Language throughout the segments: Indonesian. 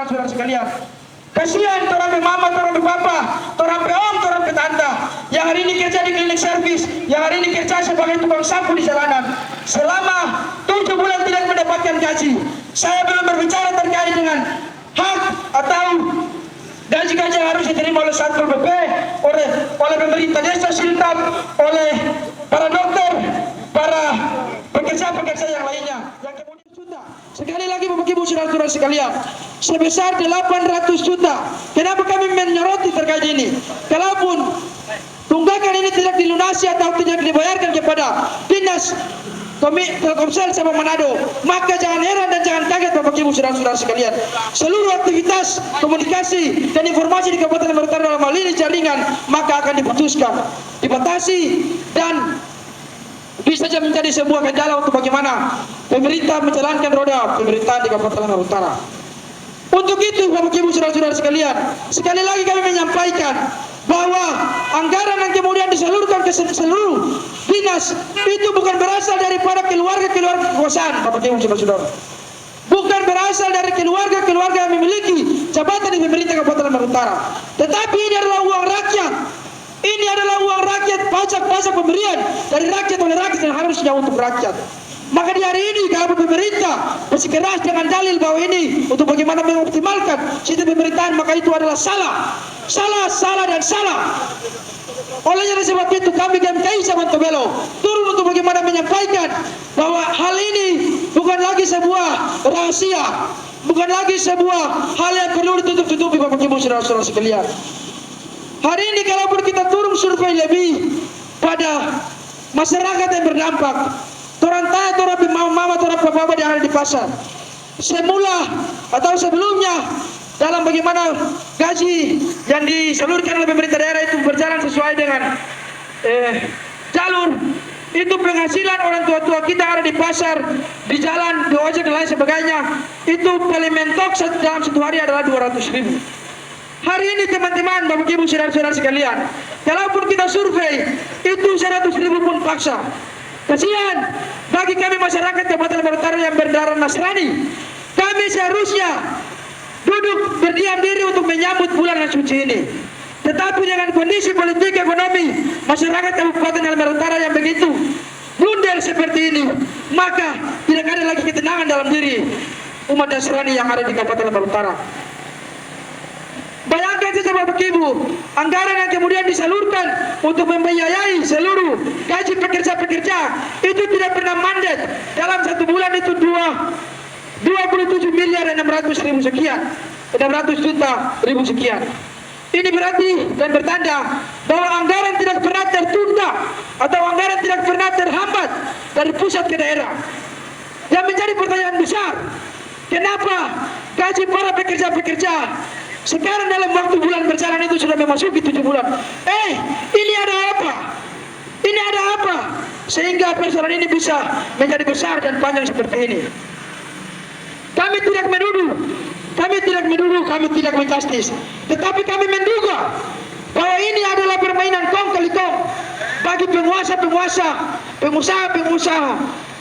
saudara-saudara sekalian. Kasihan orang mama, orang papa, orang om, orang tante yang hari ini kerja di klinik servis, yang hari ini kerja sebagai tukang sapu di jalanan. Selama 7 bulan tidak mendapatkan gaji. Saya belum berbicara terkait dengan hak atau gaji-gaji yang harus diterima oleh Satpol PP, oleh pemerintah desa Siltap, oleh para dokter, para pekerja-pekerja yang lainnya. Yang kemudian juta. Sekali lagi Bapak Ibu saudara-saudara sekalian, sebesar 800 juta. Kenapa kami menyoroti terkait ini? Kalaupun tunggakan ini tidak dilunasi atau tidak dibayarkan kepada Dinas Telkomsel Sabang Manado, maka jangan heran dan jangan kaget Bapak Ibu saudara-saudara sekalian. Seluruh aktivitas komunikasi dan informasi di Kabupaten Lumajang Utara dalam hal ini jaringan maka akan diputuskan, dibatasi, dan bisa saja menjadi sebuah kendala untuk bagaimana pemerintah menjalankan roda pemerintahan di Kabupaten Lumajang Utara. Untuk itu Bapak Ibu saudara-saudara sekalian, sekali lagi kami menyampaikan bahwa anggaran yang kemudian disalurkan ke seluruh dinas itu bukan berasal daripada keluarga-keluarga kekuasaan, Bapak Ibu saudara-saudara. Bukan berasal dari keluarga-keluarga yang memiliki jabatan di pemerintah Kabupaten Lumajang Utara. Tetapi ini adalah uang rakyat. Ini adalah uang rakyat, pajak-pajak pemberian dari rakyat oleh rakyat yang harusnya untuk rakyat. Maka di hari ini kalau pemerintah bersikeras dengan dalil bahwa ini untuk bagaimana mengoptimalkan sistem pemerintahan, maka itu adalah salah, dan salah. Oleh sebab itu kami GMKI Sabang Tobelo turun untuk bagaimana menyampaikan bahwa hal ini bukan lagi sebuah rahasia, bukan lagi sebuah hal yang perlu ditutup-tutupi Bapak Ibu saudara-saudara sekalian. Hari ini kalaupun kita turun survei lebih pada masyarakat yang berdampak, orang tanya, orang mama, orang papa yang ada di pasar, semula atau sebelumnya dalam bagaimana gaji yang disalurkan oleh pemerintah daerah itu berjalan sesuai dengan jalur, itu penghasilan orang tua-tua kita ada di pasar, di jalan, di ojek dan lain sebagainya, itu paling mentok dalam satu hari adalah 200.000. Hari ini teman-teman, Bapak Ibu saudara-saudara sekalian, kalaupun kita survei itu 100.000 pun paksa. Kasihan bagi kami masyarakat Kabupaten Lumajang Utara yang berdarah Nasrani. Kami seharusnya duduk berdiam diri untuk menyambut bulan suci ini. Tetapi dengan kondisi politik ekonomi masyarakat Kabupaten Lumajang Utara yang begitu blunder seperti ini, maka tidak ada lagi ketenangan dalam diri umat Nasrani yang ada di Kabupaten Lumajang Utara. Bayangkan saja Bapak Ibu, anggaran yang kemudian disalurkan untuk membiayai seluruh gaji pekerja-pekerja itu tidak pernah mandat. Dalam satu bulan itu 27.600.000 sekian, 600 juta ribu sekian. Ini berarti dan bertanda bahwa anggaran tidak pernah tertunda atau anggaran tidak pernah terhambat dari pusat ke daerah. Yang menjadi pertanyaan besar, kenapa gaji para pekerja-pekerja sekarang dalam waktu bulan berjalan itu sudah memasuki 7 bulan. Ini ada apa? Ini ada apa? Sehingga persoalan ini bisa menjadi besar dan panjang seperti ini. Kami tidak menuduh, kami tidak menjustis. Tetapi kami menduga bahwa ini adalah permainan kong kali kong bagi penguasa-penguasa, pengusaha-pengusaha,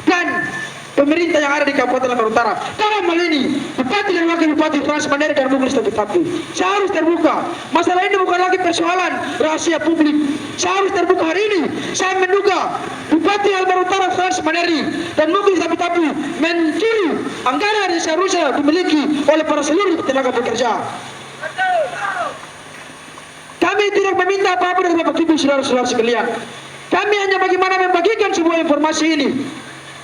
dan pemerintah yang ada di Kabupaten Lumajang Utara. Dalam hal ini, Bupati dan Wakil Bupati Frans Maneri dan Muglis Tetapi saya harus terbuka. Masalah ini bukan lagi persoalan rahasia publik. Saya harus terbuka hari ini. Saya menduga Bupati Lumajang Utara Frans Maneri dan Muglis Tetapi mencuri anggaran yang seharusnya dimiliki oleh para seluruh tenaga pekerja. Kami tidak meminta apa-apa dari Bapak Ibu saudara-saudara sekalian. Kami hanya bagaimana membagikan sebuah informasi ini,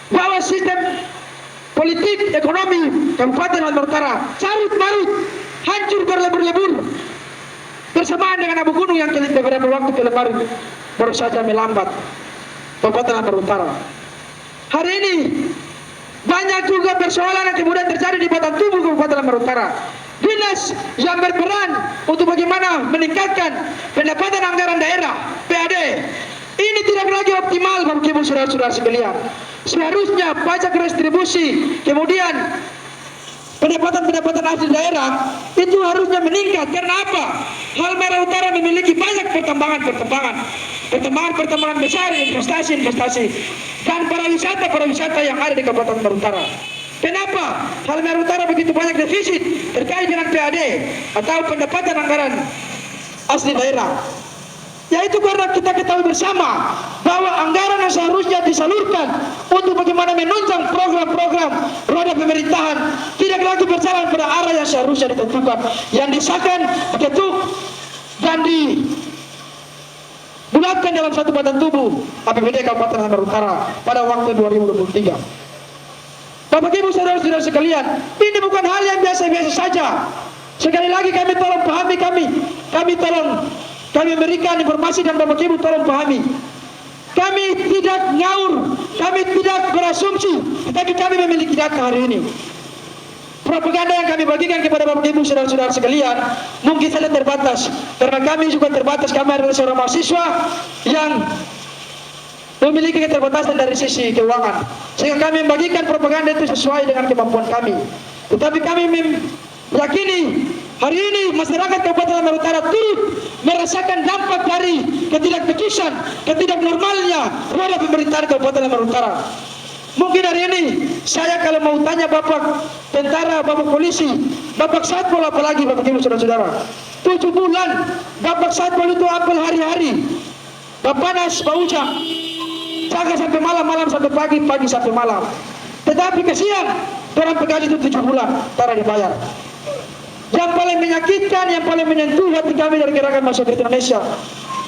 bahwa sistem politik ekonomi Kabupaten Lumajang Utara carut marut, hancur berlebur-lebur bersamaan dengan abu gunung yang beberapa waktu kemarin baru saja melambat Kabupaten Lumajang Utara. Hari ini banyak juga persoalan yang kemudian terjadi di batang tubuh Kabupaten Lumajang Utara. Dinas yang berperan untuk bagaimana meningkatkan pendapatan anggaran daerah PAD ini tidak lagi optimal Bapak Ibu saudara-saudara sekalian. Seharusnya pajak restribusi, kemudian pendapatan asli daerah itu harusnya meningkat. Karena apa? Halmahera Utara memiliki banyak pertambangan besar, investasi dan pariwisata yang ada di Kabupaten Lumajang Utara. Kenapa Halmahera Utara begitu banyak defisit terkait dengan PAD atau pendapatan anggaran asli daerah? Yaitu karena kita ketahui bersama bahwa anggaran yang seharusnya disalurkan untuk bagaimana menunjang program-program roda pemerintahan tidak lagi berjalan pada arah yang seharusnya ditentukan, yang disahkan, diketuk, dan dibulatkan dalam satu badan tubuh APBD Kabupaten Halmahera Utara pada waktu 2023. Bapak Ibu saudara-saudara sekalian, ini bukan hal yang biasa-biasa saja. Sekali lagi kami tolong pahami, kami berikan informasi dan Bapak Ibu tolong pahami. Kami tidak ngaur, kami tidak berasumsi, tetapi kami memiliki data hari ini. Propaganda yang kami bagikan kepada Bapak Ibu saudara-saudara sekalian mungkin saja terbatas, karena kami juga terbatas. Kami adalah seorang mahasiswa yang memiliki keterbatasan dari sisi keuangan, sehingga kami membagikan propaganda itu sesuai dengan kemampuan kami. Tetapi kami meyakini hari ini masyarakat Kabupaten Halmahera Utara turut merasakan dampak dari ketidakbekisan, ketidaknormalnya roda pemerintahan Kabupaten Halmahera Utara. Mungkin hari ini saya kalau mau tanya Bapak tentara, Bapak polisi, Bapak Satpol, apalagi Bapak Ibu saudara-saudara, 7 bulan Bapak Satpol itu apel hari-hari, Bapanas, Pak Ujang, jaga sampai malam sampai pagi sampai malam. Tetapi kesian orang pegaji itu 7 bulan tak dibayar. Yang paling menyakitkan, yang paling menyentuh hati kami dari gerakan masyarakat Indonesia,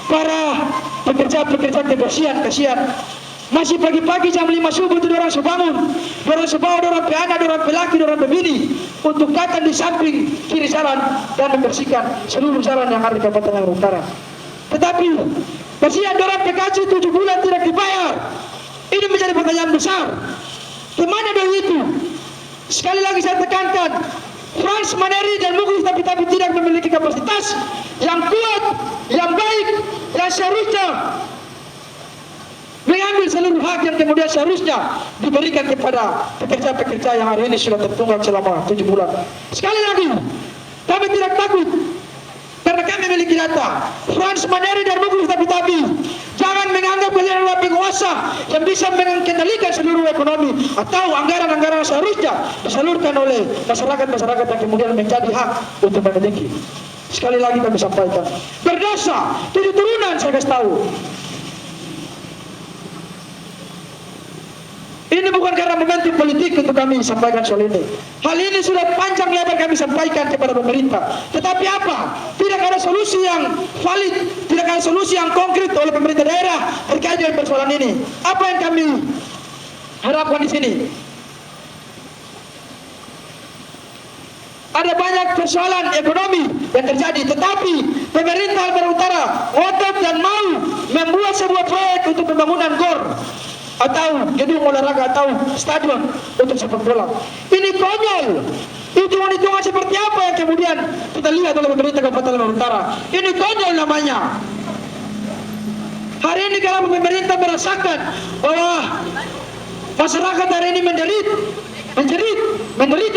para pekerja-pekerja kebersihan, kasihan. Masih pagi-pagi jam 5 subuh itu orang bangun, orang anak, orang pelaki, orang pembini untuk datang di samping kiri jalan dan membersihkan seluruh jalan yang ada di Kabupaten Halmahera Utara. Tetapi kasihan orang PKJ 7 bulan tidak dibayar. Ini menjadi pertanyaan besar. Kemana duit itu? Sekali lagi saya tekankan, Frans Maneri dan Muklis tapi tidak memiliki kapasitas yang kuat, yang baik, yang seharusnya mengambil seluruh hak yang kemudian seharusnya diberikan kepada pekerja-pekerja yang hari ini sudah tertunggak selama 7 bulan. Sekali lagi, kami tidak takut karena kami memiliki data. Frans Maneri dan Muklis tapi jangan menganggap kalian adalah penguasa yang bisa mengendalikan seluruh ekonomi atau anggaran-anggaran seharusnya disalurkan oleh masyarakat-masyarakat yang kemudian menjadi hak untuk memiliki. Sekali lagi kami sampaikan, berdosa 7 turunan saya kasih tahu. Ini bukan karena momentum politik untuk kami sampaikan soal ini. Hal ini sudah panjang lebar kami sampaikan kepada pemerintah. Tetapi apa? Tidak ada solusi yang valid, tidak ada solusi yang konkret oleh pemerintah daerah terkait dengan persoalan ini. Apa yang kami harapkan di sini? Ada banyak persoalan ekonomi yang terjadi, tetapi pemerintah Halmahera Utara ngotot dan mau membuat sebuah proyek untuk pembangunan GOR atau gedung olahraga atau stadion untuk sepak bola. Ini konyol. Hitungan-hitungan seperti apa yang kemudian kita lihat oleh pemerintah Kabupaten Halmahera Utara? Ini konyol namanya. Hari ini kalau pemerintah merasakan bahwa masyarakat hari ini menderita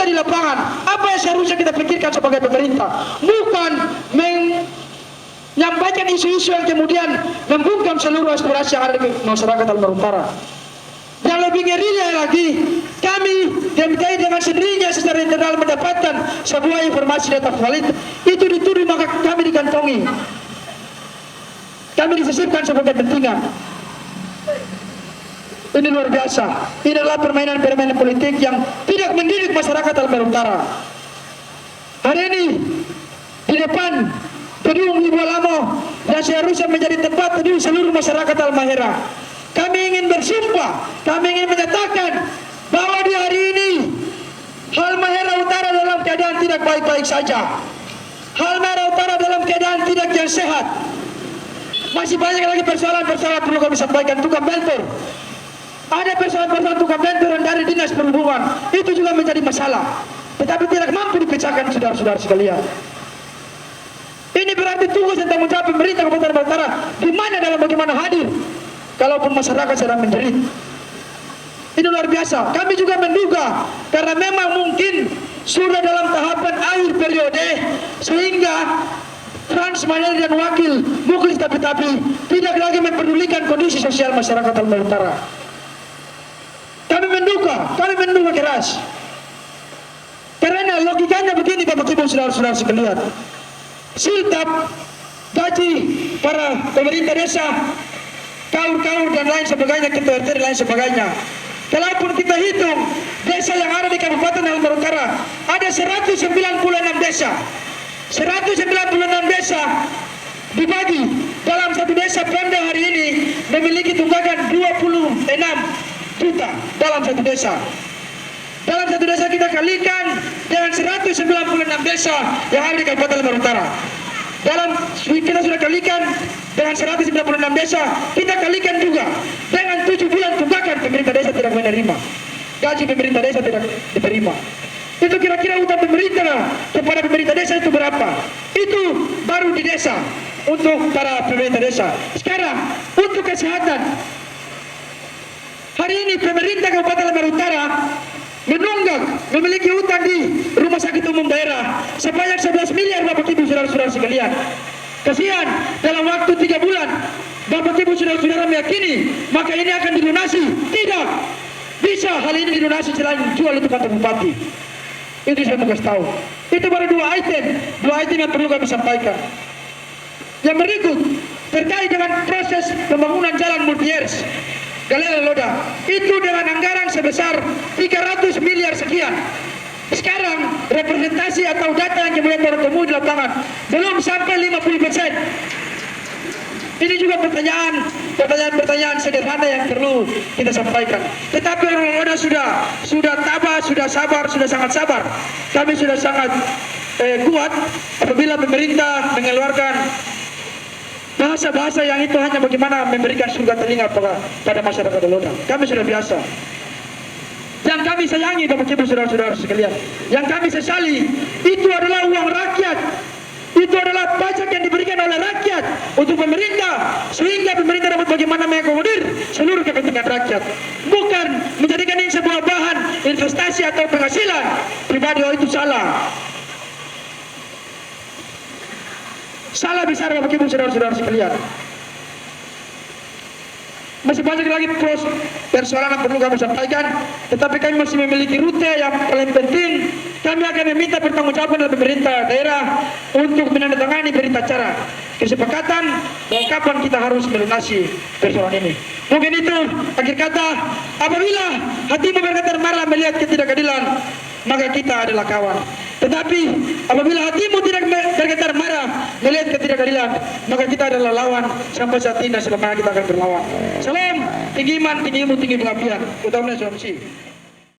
di lapangan, apa yang seharusnya kita pikirkan sebagai pemerintah? Bukan menyampaikan isu-isu yang kemudian membungkam seluruh aspirasi yang ada di masyarakat Halmahera Utara. Yang lebih ngerinya lagi, kami terkait dengan sendirinya secara internal mendapatkan sebuah informasi data valid, itu dituduh maka kami dikantongi, kami disisipkan sebagai kepentingan. Ini luar biasa. Ini adalah permainan politik yang tidak mendidik masyarakat Halmahera Utara. Hari ini di depan gedung Ibu Alamo yang seharusnya menjadi tempat teduh seluruh masyarakat Halmahera, kami ingin bersumpah, kami ingin menyatakan bahwa di hari ini Halmahera Utara dalam keadaan tidak baik-baik saja. Halmahera Utara dalam keadaan tidak yang sehat. Masih banyak lagi persoalan-persoalan perlu kami sampaikan. Tukang bentor, ada persoalan-persoalan tukang bentor dari dinas perhubungan, itu juga menjadi masalah, tetapi tidak mampu dipecahkan saudara-saudara sekalian. Ini berarti tugas dan tanggung jawab pemerintah Kabupaten Halmahera Utara di mana dalam bagaimana hadir kalaupun masyarakat sedang menjerit. Ini luar biasa. Kami juga menduga karena memang mungkin sudah dalam tahapan akhir periode sehingga Frans Maneri dan wakil Muklis tapi tidak lagi mempedulikan kondisi sosial masyarakat Halmahera Utara. Kami menduga keras Karena logikanya begini Bapak Ibu saudara-saudara sekalian. Siltap, gaji para pemerintah desa, kaur-kaur dan lain sebagainya, ketua RT dan lain sebagainya. Kalaupun kita hitung desa yang ada di Kabupaten Halmahera Utara, ada 196 desa. 196 desa dibagi dalam satu desa. Pemda hari ini memiliki tunggakan 26 juta dalam satu desa. Dalam satu desa kita kalikan dengan 196 desa yang ada di Kabupaten Halmahera Utara. Dalam kita sudah kalikan dengan 196 desa, kita kalikan juga dengan 7 bulan tunggakan pemerintah desa tidak menerima. Gaji pemerintah desa tidak diterima. Itu kira-kira utang pemerintah kepada pemerintah desa itu berapa? Itu baru di desa untuk para pemerintah desa. Sekarang untuk kesehatan, hari ini pemerintah Kabupaten Halmahera Utara menunggak memiliki utang di rumah sakit umum daerah sebanyak 11 miliar Bapak Ibu saudara-saudara sekalian. Kasihan dalam waktu 3 bulan Bapak Ibu saudara-saudara meyakini maka ini akan dilunasi. Tidak bisa hal ini dilunasi selain jual itu kantor bupati. Itu saya mau kasih tahu. Itu baru dua item yang perlu kami sampaikan. Yang berikut terkait dengan proses pembangunan jalan multi-years Galela Loda, itu dengan anggaran sebesar 300 miliar sekian. Sekarang representasi atau data yang kemudian bertemu di lapangan belum sampai 50%. Ini juga pertanyaan sederhana yang perlu kita sampaikan. Tetapi orang Loda sudah tabah, sudah sabar, sudah sangat sabar. Kami sudah sangat kuat apabila pemerintah mengeluarkan bahasa-bahasa yang itu hanya bagaimana memberikan surga telinga pada masyarakat Loda. Kami sudah biasa. Yang kami sayangi Bapak Ibu saudara-saudara sekalian, yang kami sesali itu adalah uang rakyat. Itu adalah pajak yang diberikan oleh rakyat untuk pemerintah, sehingga pemerintah dapat bagaimana mengakomodir seluruh kepentingan rakyat, bukan menjadikan ini sebuah bahan investasi atau penghasilan pribadi. Oh, itu salah. Salah besar Bapak Ibu saudara-saudara sekalian. Masih banyak lagi persoalan yang perlu kami sampaikan, tetapi kami masih memiliki rute yang paling penting. Kami akan meminta pertanggungjawaban dari pemerintah daerah untuk menandatangani berita acara kesepakatan bahwa kapan kita harus melunasi persoalan ini. Mungkin itu akhir kata. Apabila hatimu bergetar marah melihat ketidakadilan, maka kita adalah kawan. Tetapi apabila hatimu tidak bergetar marah melihat ketidakadilan, maka kita adalah lawan. Sampai saat ini dan selamanya kita akan berlawan. Salam, tinggi iman, tinggi ilmu, tinggi pengabdian. Utama Sumsi.